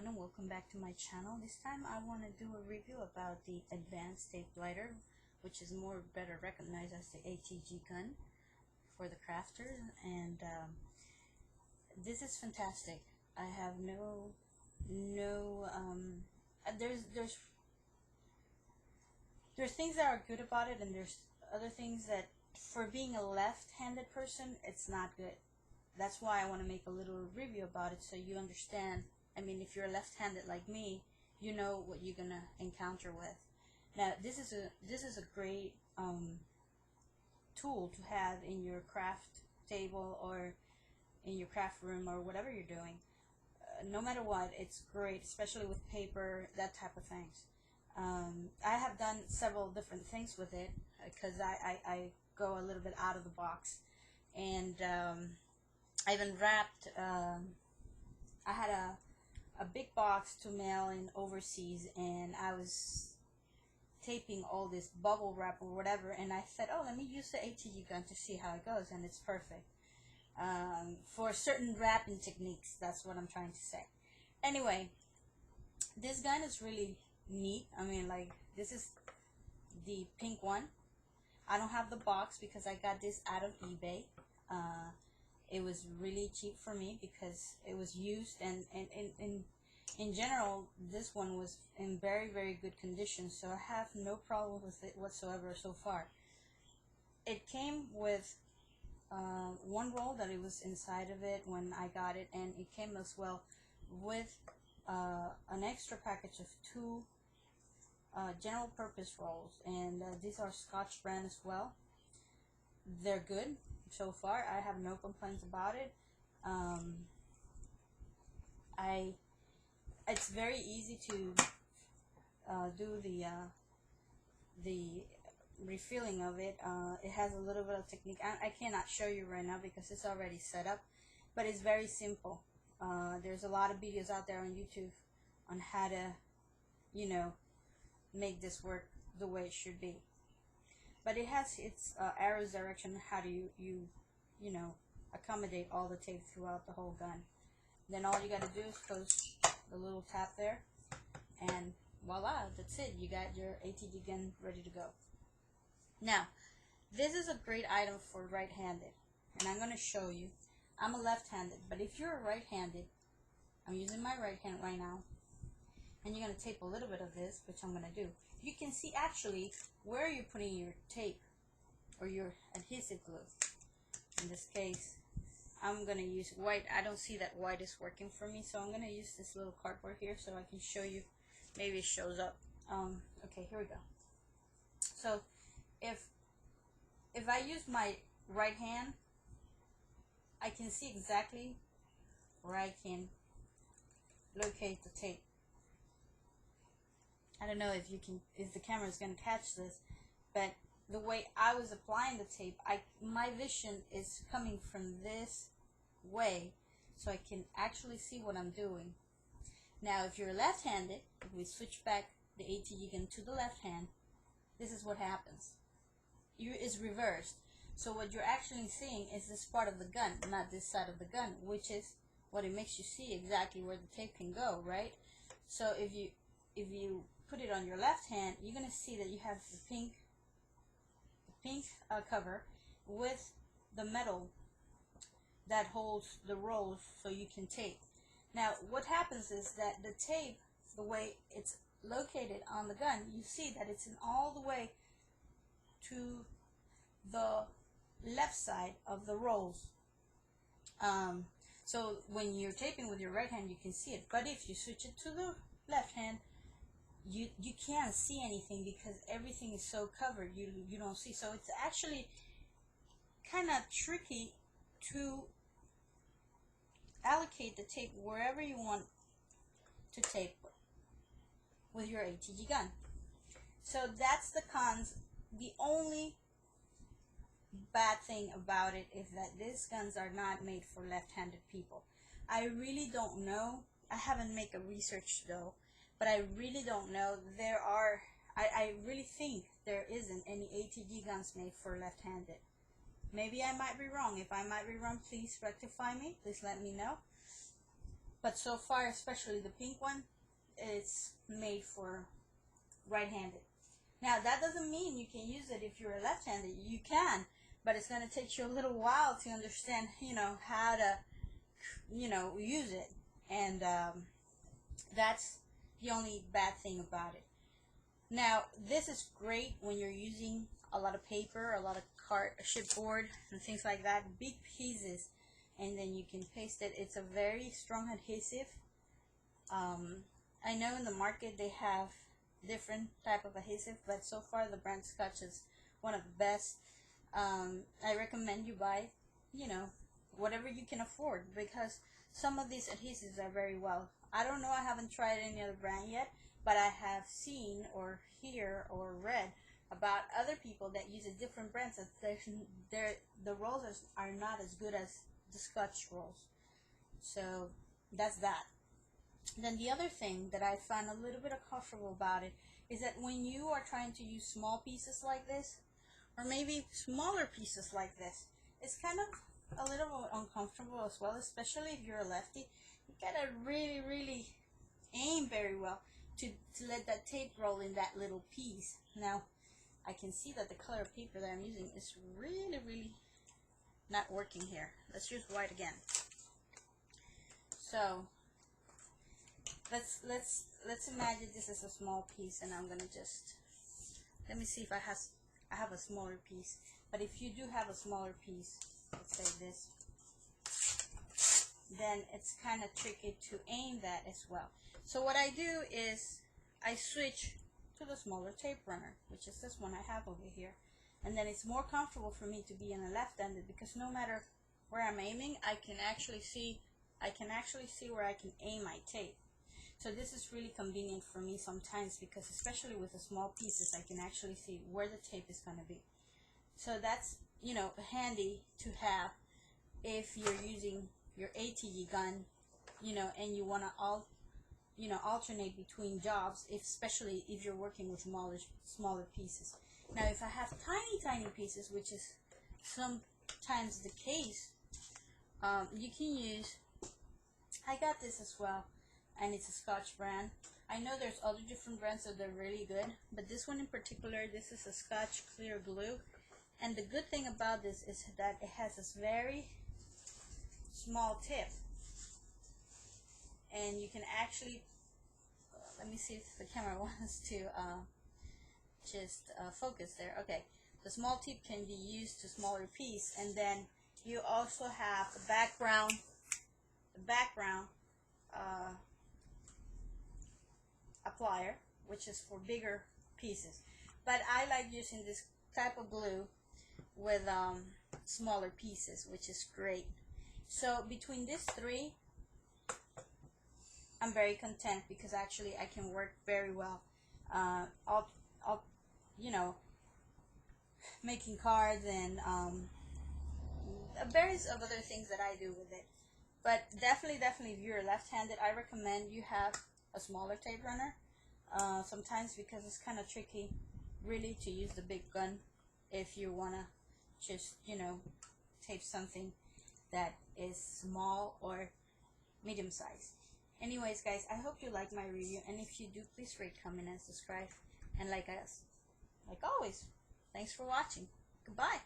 everyone, and welcome back to my channel. This time I want to do a review about the advanced tape lighter, which is better recognized as the ATG gun for the crafters. And this is fantastic. I have there's things that are good about it, and there's other things that, for being a left-handed person, it's not good. That's why I want to make a little review about it so you understand. I mean, if you're left-handed like me, you know what you're gonna encounter with. Now, this is a great tool to have in your craft table or in your craft room or whatever you're doing. No matter what, it's great, especially with paper, that type of things. I have done several different things with it because I go a little bit out of the box, and I even wrapped. I had a big box to mail in overseas, and I was taping all this bubble wrap or whatever, and I said, oh, let me use the ATG gun to see how it goes, and it's perfect for certain wrapping techniques. That's what I'm trying to say. Anyway, this gun is really neat. I mean, like, this is the pink one. I don't have the box because I got this out of eBay. It was really cheap for me because it was used, and in general, this one was in very, very good condition, so I have no problem with it whatsoever so far. It came with one roll that it was inside of it when I got it, and it came as well with an extra package of two general purpose rolls, and these are Scotch brand as well. They're good so far. I have no complaints about it. It's very easy to do the refilling of it. It has a little bit of technique. I cannot show you right now because it's already set up, but it's very simple. There's a lot of videos out there on YouTube on how to, make this work the way it should be. But it has its arrows direction. How do you accommodate all the tape throughout the whole gun. Then all you got to do is close the little tap there, and voila, that's it. You got your ATG gun ready to go. Now, this is a great item for right-handed, and I'm going to show you. I'm a left-handed, but if you're right-handed, I'm using my right hand right now, and you're going to tape a little bit of this, which I'm going to do. You can see actually where you're putting your tape or your adhesive glue. In this case, I'm going to use white. I don't see that white is working for me, so I'm going to use this little cardboard here so I can show you. Maybe it shows up. Okay, here we go. So if I use my right hand, I can see exactly where I can locate the tape. I don't know if the camera is going to catch this, but the way I was applying the tape, my vision is coming from this way, so I can actually see what I'm doing. Now, if you're left-handed, if we switch back the ATG gun to the left hand, this is what happens. It's reversed. So what you're actually seeing is this part of the gun, not this side of the gun, which is what it makes you see exactly where the tape can go, right? So if you put it on your left hand, you're gonna see that you have the pink cover with the metal that holds the rolls so you can tape. Now, what happens is that the tape, the way it's located on the gun, you see that it's in all the way to the left side of the rolls. So when you're taping with your right hand, you can see it, but if you switch it to the left hand, you can't see anything because everything is so covered. You don't see. So it's actually kind of tricky to allocate the tape wherever you want to tape with your ATG gun. So that's the cons. The only bad thing about it is that these guns are not made for left-handed people. I really don't know. I haven't made a research though, but I really don't know. I really think there isn't any ATG guns made for left-handed. Maybe I might be wrong. If I might be wrong, please rectify me. Please let me know. but so far, especially the pink one, it's made for right-handed. Now that doesn't mean you can use it if you're left-handed. You can, but it's going to take you a little while to understand, how to, use it. And that's the only bad thing about it. Now, this is great when you're using a lot of paper, a lot of chipboard, and things like that, big pieces, and then you can paste it. It's a very strong adhesive. I know in the market they have different type of adhesive, but so far the brand Scotch is one of the best. I recommend you buy, whatever you can afford, because some of these adhesives are very well. I don't know, I haven't tried any other brand yet, but I have seen or hear or read about other people that use a different brands that the rolls are not as good as the Scotch rolls. So that's that. Then the other thing that I find a little bit uncomfortable about it is that when you are trying to use small pieces like this, or maybe smaller pieces like this, it's kind of a little uncomfortable as well, especially if you're a lefty. You gotta really, really aim very well to let that tape roll in that little piece. Now, I can see that the color of paper that I'm using is really, really not working here. Let's use white again. So let's imagine this is a small piece, and I'm gonna just, let me see if I have a smaller piece. But if you do have a smaller piece, let's say this, then it's kind of tricky to aim that as well. So what I do is I switch to the smaller tape runner, which is this one I have over here, and then it's more comfortable for me to be in a left-handed, because no matter where I'm aiming, I can actually see where I can aim my tape. So this is really convenient for me sometimes, because especially with the small pieces, I can actually see where the tape is going to be. So that's, handy to have if you're using your ATG gun, and you want to alternate between jobs, especially if you're working with smaller pieces. Now, if I have tiny pieces, which is sometimes the case, you can use, I got this as well, and it's a Scotch brand. I know there's other different brands that are really good, but this one in particular, this is a Scotch clear glue. And the good thing about this is that it has this very small tip, and you can actually, let me see if the camera wants to just focus there. Okay, the small tip can be used to smaller piece, and then you also have the background applier, which is for bigger pieces. But I like using this type of glue with smaller pieces, which is great. So between these three, I'm very content, because actually I can work very well. I'll making cards and various of other things that I do with it. But definitely, if you're left-handed, I recommend you have a smaller tape runner. Sometimes, because it's kind of tricky, really, to use the big gun if you want to just, tape something that is small or medium size. Anyways, guys, I hope you like my review, and if you do, please rate, comment, and subscribe, and like us. Like always, thanks for watching. Goodbye.